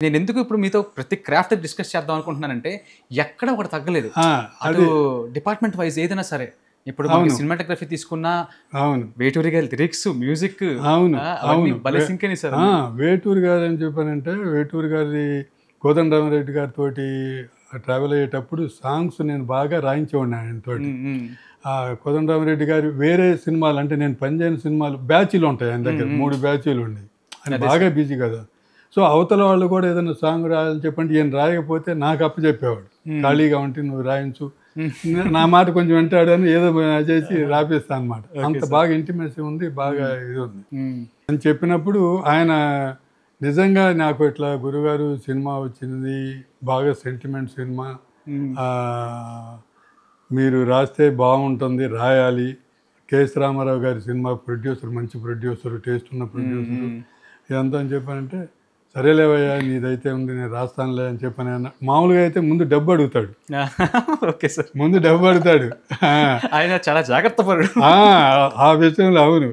నేనెందుకు ఇప్పుడు మీతో ప్రతి క్రాఫ్ట్ డిస్కస్ చేద్దాం అనుకుంటున్నానంటే, ఎక్కడ ఒకటి తగ్గలేదు. అటు అది డిపార్ట్మెంట్ వైస్ ఏదైనా సరే. ఇప్పుడు మనకి అవును. సినిమాటోగ్రఫీ తీసుకున్నా, అవును. వేటూరి గారి లిరిక్స్, మ్యూజిక్ అవును. అవన్నీ అవును. భలే సింక్ అయినాయి సార్. వేటూరి గారు అని చెప్పానంటే, వేటూరి గారి కోదండరామిరెడ్డి గారితోటి ట్రావెల్ అయ్యేటప్పుడు సాంగ్స్ నేను బాగా రాయించేవాడిని ఆయనతోటి. హ్మ్. హ్మ్. కోదండరామిరెడ్డి గారు వేరే సినిమాలు అంటే నేను పనిచేయని సినిమాలు బ్యాచీలు ఉంటాయి ఆయన దగ్గర. 3 బ్యాచీలు ఉండేవి. ఆయన అదే బాగా సార్. బిజీ కదా! సో, అవతల వాళ్ళు కూడా ఏదైనా సాంగ్ రాయాలని చెప్పంటే ఈయన రాయకపోతే నాకు అప్పచెప్పేవాడు. ఖాళీగా ఉంటే నువ్వు రాయించు. నా మాట కొంచెం వింటాడని ఏదో చేసి రాపిస్తాను అనమాట. అంత ఓకే సార్. బాగా ఇంటిమేసీ ఉంది. బాగా ఇది ఉంది. హ్మ్. అని చెప్పినప్పుడు ఆయన నిజంగా నాకు ఇట్లా గురుగారు సినిమా వచ్చింది. బాగా సెంటిమెంట్ సినిమా. హ్మ్. మీరు రాస్తే బాగుంటుంది. రాయాలి. కెఎస్ రామారావు గారి సినిమా ప్రొడ్యూసర్, మంచి ప్రొడ్యూసర్, టేస్ట్ ఉన్న ప్రొడ్యూసరు. హ్మ్. ఇదంతా అని చెప్పానంటే, సరేలేవయ్యా నీదైతే ఉంది నేను రాస్తానులే అని చెప్పని అన్న. మామూలుగా అయితే ముందు డబ్బు అడుగుతాడు. Okay sir. ముందు డబ్బు అడుగుతాడు. ఆయన చాలా జాగ్రత్త పరుడు. ఆ! ఆ విషయంలో అవును.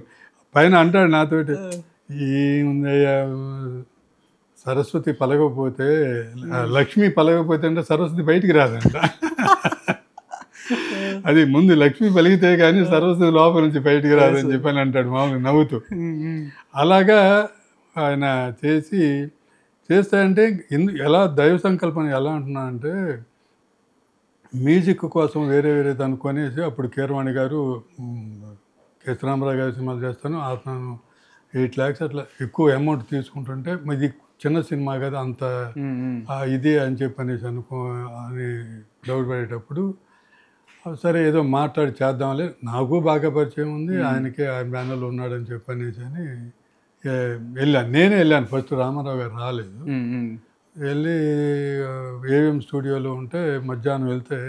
పైన అంటాడు నాతోటి, "ఏముందయ్యా సరస్వతి పలకపోతే లక్ష్మి పలకపోతే అంటే సరస్వతి బయటికి రాదంట." అది ముందు లక్ష్మి పలికితే కానీ సరస్వతి లోపల నుంచి బయటికి రాదని చెప్పని అంటాడు మామూలుగా నవ్వుతూ. అలాగా ఆయన చేస్తాయంటే ఎలా దైవ సంకల్పన ఎలా అంటున్నానంటే, మ్యూజిక్ కోసం వేరే వేరేది అనుకునేసి అప్పుడు కీరవాణి గారు కెఎస్ రామారావు గారి సినిమాలు చేస్తాను అతను 8 lakhs అట్లా ఎక్కువ అమౌంట్ తీసుకుంటుంటే ఇది చిన్న సినిమా కదా అంత ఇది అని చెప్పనేసి అని డౌట్ పడేటప్పుడు సరే ఏదో మాట్లాడి చేద్దాంలే, నాకు బాగా పరిచయం ఉంది, ఆయనకే ఆయన బ్యానర్లో ఉన్నాడని చెప్పనేసి అని వెళ్ళాను. నేనే వెళ్ళాను ఫస్ట్, రామారావు గారు రాలేదు. వెళ్ళి ఏవిఎం స్టూడియోలో ఉంటే మధ్యాహ్నం వెళ్తే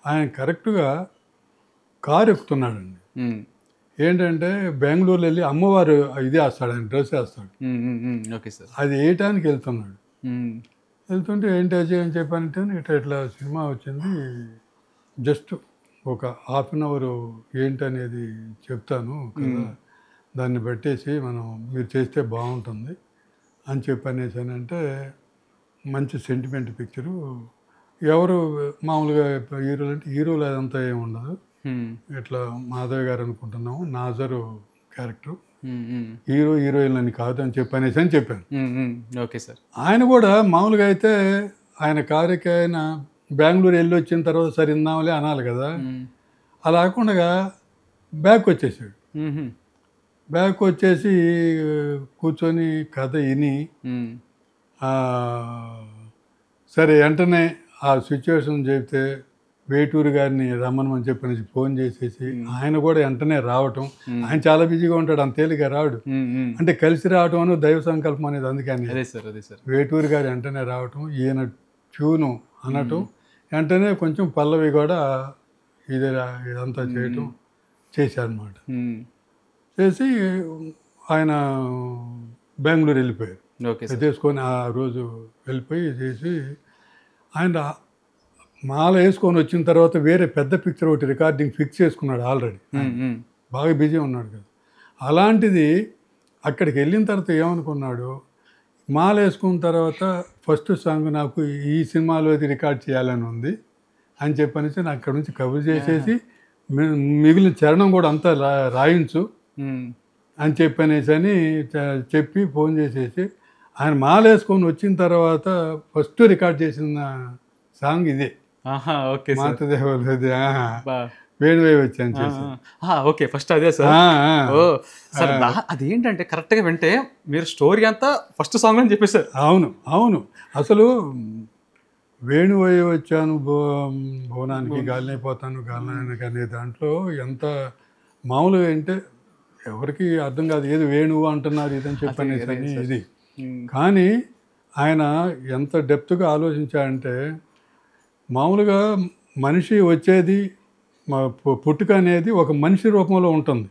ఆయన కరెక్ట్గా కారు ఎక్కుతున్నాడండి. ఏంటంటే బెంగళూరులో వెళ్ళి అమ్మవారు ఇది వేస్తాడు, ఆయన డ్రెస్ వేస్తాడు. Okay sir. అది వేయటానికి వెళ్తున్నాడు. వెళ్తుంటే ఏంటి అజయ్ అని చెప్పానంటే ఇట్లా సినిమా వచ్చింది, జస్ట్ ఒక 1/2 అవర్ ఏంటనేది చెప్తాను కదా, దాన్ని బట్టేసి మీరు చేస్తే బాగుంటుంది అని చెప్పనేసి అని అంటే, మంచి సెంటిమెంట్ పిక్చరు. ఎవరు మామూలుగా హీరోలు అంటే హీరోలు అదంతా ఏమి ఉండదు. ఇట్లా మాధవ్ గారు అనుకుంటున్నాము, నాజరు క్యారెక్టర్, హీరో హీరోయిన్ అని కాదు అని చెప్పనేసి అని చెప్పాను. Okay sir. ఆయన కూడా మామూలుగా అయితే ఆయన కారుకి ఆయన బెంగళూరు వెళ్ళి వచ్చిన తర్వాత సరే ఇందామలే అనాలి కదా, అలా కాకుండా బ్యాక్ వచ్చేసాడు. బ్యాక్ వచ్చేసి కూర్చొని కథ విని సరే వెంటనే ఆ సిచ్యువేషన్ చెప్తే వేటూరు గారిని రమ్మనమని చెప్పి ఫోన్ చేసేసి ఆయన కూడా వెంటనే రావటం. ఆయన చాలా బిజీగా ఉంటాడు, అంత తేలిగా రావడు. అంటే కలిసి రావటం అని దైవ సంకల్పం అనేది. అందుకని వేటూరు గారు వెంటనే రావటం, ఈయన ట్యూను అనటం, వెంటనే కొంచెం పల్లవి కూడా ఇదంతా చేయటం చేశారనమాట. చేసి ఆయన బెంగళూరు వెళ్ళిపోయారు. తీసుకొని ఆ రోజు వెళ్ళిపోయి చేసి ఆయన మాల వేసుకొని వచ్చిన తర్వాత వేరే పెద్ద పిక్చర్ ఒకటి రికార్డింగ్ ఫిక్స్ చేసుకున్నాడు ఆల్రెడీ. బాగా బిజీ ఉన్నాడు కదా. అలాంటిది అక్కడికి వెళ్ళిన తర్వాత ఏమనుకున్నాడు, మాల వేసుకున్న తర్వాత ఫస్ట్ సాంగ్ నాకు ఈ సినిమాలో అది రికార్డ్ చేయాలని ఉంది అని చెప్పనేసి నాకు అక్కడి నుంచి కవర్ చేసేసి మిగిలిన చరణం కూడా అంతా రాయించు అని చెప్పనేసి అని చెప్పి ఫోన్ చేసేసి ఆయన మాల వేసుకొని వచ్చిన తర్వాత ఫస్ట్ రికార్డ్ చేసిన సాంగ్ ఇదే. మాతృదేవులది వేణువై వచ్చాను చేసి. ఓకే, ఫస్ట్ అదే సార్. సార్ అదేంటంటే కరెక్ట్గా వింటే మీరు స్టోరీ అంతా ఫస్ట్ సాంగ్ అని చెప్పేసారు. అవును అవును. అసలు వేణువై వచ్చాను భువనానికి, గాలినైపోతాను గాలినానికి అనే దాంట్లో ఎంత మామూలుగా అంటే ఎవరికి అర్థం కాదు, ఏది వేణువు అంటున్నారు ఇదని చెప్పనేసి అని ఇది. కానీ ఆయన ఎంత డెప్త్గా ఆలోచించాడంటే, మామూలుగా మనిషి వచ్చేది పుట్టుక అనేది ఒక మనిషి రూపంలో ఉంటుంది,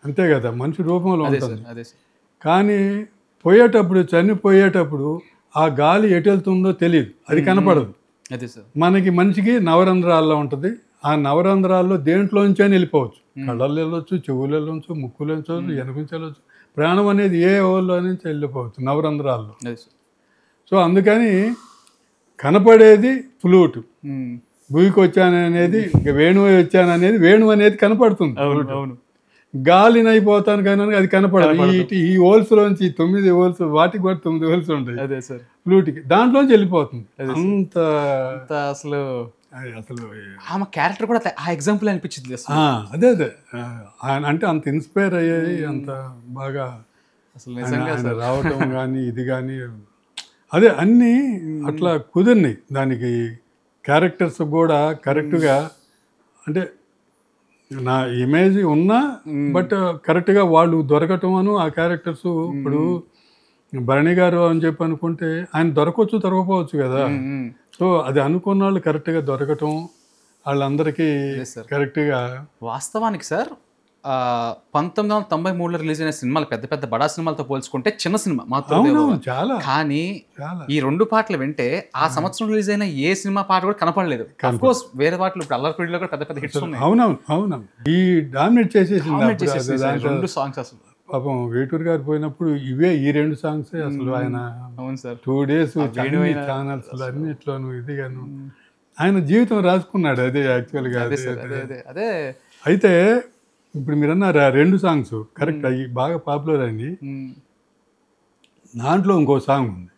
అంతే కదా, మనిషి రూపంలో ఉంటుంది. కానీ పోయేటప్పుడు, చనిపోయేటప్పుడు ఆ గాలి ఎటు వెళ్తుందో తెలియదు, అది కనపడదు. మనకి మనిషికి నవరంధ్రాల్లో ఉంటుంది. ఆ నవరంధ్రాల్లో దేంట్లోంచి అని వెళ్ళిపోవచ్చు, కళ్ళల్లో వెళ్ళొచ్చు, చెవులు వెళ్ళొచ్చు, ముక్కులు వెళ్ళొచ్చు, వెనక నుంచి వెళ్ళొచ్చు. ప్రాణం అనేది ఏ ఓల్లో నుంచి వెళ్ళిపోవచ్చు నవరంధ్రాల్లో. సో అందుకని కనపడేది ఫ్లూట్, భూమికి వచ్చాననేది వేణువు వచ్చాననేది వేణువు అనేది కనపడుతుంది. అవును. గాలినైపోతాను కానీ అది కనపడదు. ఈ హోల్స్లోంచి 9 హోల్స్, వాటికి కూడా 9 హోల్స్ ఉంటాయి అదే సార్ ఫ్లూట్కి, దాంట్లోంచి వెళ్ళిపోతుంది. అంత అసలు అసలు ఆమె క్యారెక్టర్ కూడా ఆ ఎగ్జాంపుల్ అనిపించింది. అదే అంటే అంత ఇన్స్పైర్ అయ్యాయి, అంత బాగా అసలు నిజంగా రావటం కానీ ఇది కానీ అదే అన్నీ అట్లా కుదిరినాయి. దానికి క్యారెక్టర్స్ కూడా కరెక్ట్గా, అంటే నా ఇమేజ్ ఉన్నా బట్ కరెక్ట్గా వాళ్ళు దొరకటం ఆ క్యారెక్టర్స్. ఇప్పుడు భరణి గారు అని చెప్పి అనుకుంటే ఆయన దొరకపోవచ్చు కదా. సో అది అనుకున్న వాళ్ళు కరెక్ట్గా దొరకటం, వాళ్ళందరికీ కరెక్ట్గా. వాస్తవానికి సార్ 1993లో రిలీజ్ అయిన సినిమాలు పెద్ద పెద్ద బడా సినిమాలతో పోల్చుకుంటే చిన్న సినిమా మాతృదేవోభవ. చాలా కానీ ఈ 2 పాటలు వింటే ఆ సంవత్సరం రిలీజ్ అయిన ఏ సినిమా పాట కూడా కనపడలేదు. అఫ్ కోర్స్ వేరే పాటలు ఇప్పుడు అల్లరిపీడిలో కూడా పెద్ద పెద్ద హిట్స్ ఉన్నాయి. అవునవును ఈ డామినేట్ చేసేసింది 2 సాంగ్స్. అసలు పాపం వేటూరు గారు పోయినప్పుడు ఈ 2 సాంగ్స్ అసలు ఆయన 2 days ఛానల్స్ అన్నిట్లోనూ ఇదిగాను ఆయన జీవితం రాసుకున్నాడు. అదే యాక్చువల్గా అదే. అయితే ఇప్పుడు మీరు అన్నారు 2 సాంగ్స్ కరెక్ట్ అయ్యి బాగా పాపులర్ అయింది. దాంట్లో ఇంకో సాంగ్ ఉంది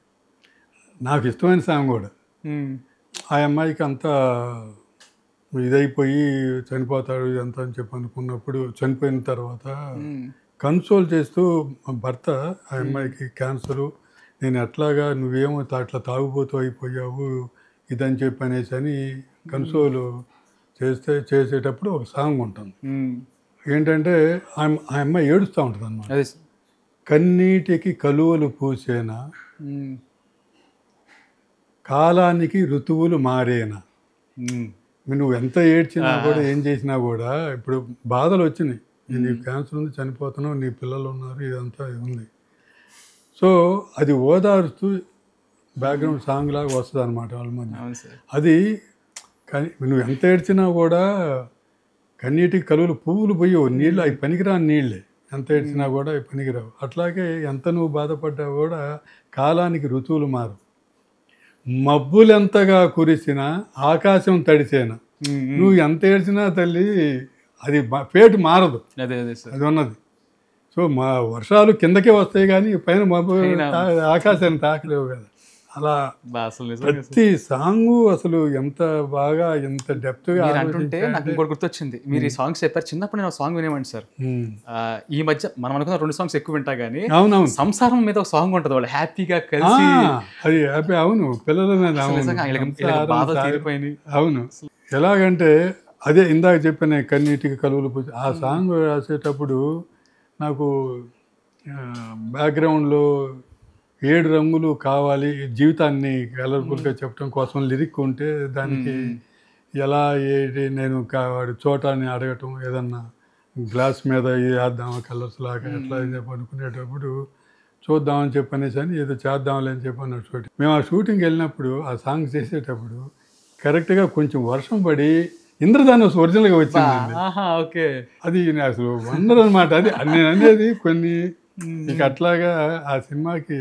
నాకు ఇష్టమైన సాంగ్ కూడా. ఆ అమ్మాయికి అంతా ఇదైపోయి చనిపోతాడు ఇదంతా అని చెప్పి అనుకున్నప్పుడు, చనిపోయిన తర్వాత కన్సోల్ చేస్తూ భర్త ఆ అమ్మాయికి క్యాన్సరు, నేను ఎట్లాగా నువ్వేమో అట్లా తాగుబోతూ అయిపోయావు ఇదని చెప్పి అనేసి అని కన్సోల్ చేసేటప్పుడు ఒక సాంగ్ ఉంటుంది. ఏంటంటే ఆ అమ్మాయి ఏడుస్తూ ఉంటుంది అన్నమాట. కన్నీటికి కలువలు పూసేనా, కాలానికి ఋతువులు మారేనా. నువ్వు ఎంత ఏడ్చినా కూడా ఏం చేసినా కూడా ఇప్పుడు బాధలు వచ్చినాయి, నీ క్యాన్సర్ ఉంది చనిపోతున్నావు, నీ పిల్లలు ఉన్నారు, ఇదంతా ఉంది. సో అది ఓదారుస్తూ బ్యాక్గ్రౌండ్ సాంగ్ లాగా వస్తుంది అనమాట వాళ్ళ మధ్య. అది కానీ నువ్వు ఎంత ఏడ్చినా కూడా కన్నీటికి కలువలు పువ్వులు పోయి నీళ్ళు, అవి పనికిరాని నీళ్ళే, ఎంత ఏడ్చినా కూడా అవి పనికిరావు. అట్లాగే ఎంత నువ్వు బాధపడ్డా కూడా కాలానికి ఋతువులు మారు, మబ్బులెంతగా కురిసినా ఆకాశం తడిసేనా, నువ్వు ఎంత ఏడ్చినా తల్లి అది పేటు మారదు, అది ఉన్నది. సో మా వర్షాలు కిందకే వస్తాయి కానీ పైన మబ్బు ఆకాశాన్ని తాకలేవు కదా. అలా ప్రతి సాంగ్ అసలు ఎంత బాగా ఎంత డెప్త్గా అంటుంటే నాకు ఇంకోటి గుర్తొచ్చింది. మీరు ఈ సాంగ్స్ చెప్పారు, చిన్నప్పుడు నేను సాంగ్ వినేవాడిని సార్. ఈ మధ్య మనం అనుకున్న 2 సాంగ్స్ ఎక్కువ వింటా కానీ అవునవును సంసారం మీద ఒక సాంగ్ ఉంటుంది, వాళ్ళు హ్యాపీగా కలిసి అది హ్యాపీ. అవును పిల్లల తీరిపోయింది. అవును ఎలాగంటే అదే ఇందాక చెప్పిన కన్నీటికి కలువలు పూసి ఆ సాంగ్ రాసేటప్పుడు నాకు బ్యాక్గ్రౌండ్లో 7 రంగులు కావాలి జీవితాన్ని కలర్ఫుల్గా చెప్పడం కోసం లిరిక్ ఉంటే దానికి ఎలా ఏది నేను వాడి చోటాన్ని అడగటం, ఏదన్నా గ్లాస్ మీద వేద్దామా కలర్స్ లాగా ఎట్లా చెప్పి అనుకునేటప్పుడు చూద్దామని చెప్పనేసి అని ఏదో చేద్దాంలే అని చెప్పి అన్న షూటింగ్. మేము ఆ షూటింగ్కి వెళ్ళినప్పుడు ఆ సాంగ్ చేసేటప్పుడు కరెక్ట్గా కొంచెం వర్షం పడి ఇంద్రధనుస్ ఒరిజినల్గా వచ్చింది. అది అసలు వండర్ అనమాట. అది నేను అనేది కొన్ని అట్లాగా ఆ సినిమాకి